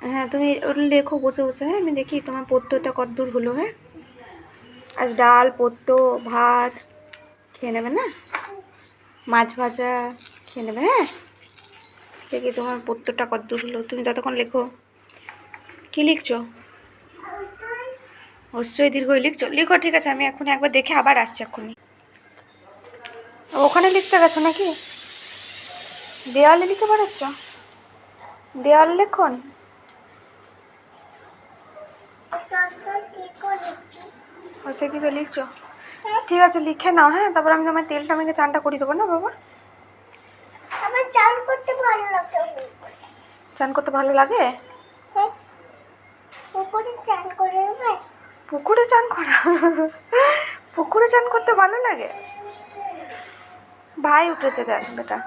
হ্যাঁ তুমি ওটা লেখো বসে বসে। হ্যাঁ আমি দেখি তোমার পোস্তটা কতদূর হলো। হ্যাঁ আজ ডাল পোস্ত ভাত খেয়ে নেবে না, মাছ ভাজা খেয়ে নেবে। হ্যাঁ দেখি তোমার পোস্তটা কতদূর হলো, তুমি ততক্ষণ লেখো। কি লিখছো? অবশ্যই দীর্ঘই লিখছো, লিখো। ঠিক আছে আমি এখন একবার দেখে আবার আসছি এক্ষুনি। ওখানে লিখতে গেছো নাকি? দেওয়ালে লিখে বেড়াচ্ছ? দেওয়াল লেখন? সেদিকে লিখছো? ঠিক আছে লিখে নাও। হ্যাঁ তারপর আমি তোমার তেলটা মেখে চানটা করে দেবো না বাবা? আমার চান করতে ভালো লাগে। চান করতে ভালো লাগে? পুকুরে চান করে নেবে? পুকুরে চান করা? পুকুরে চান করতে ভালো লাগে? ভাই উঠেছে দেখ বেটা।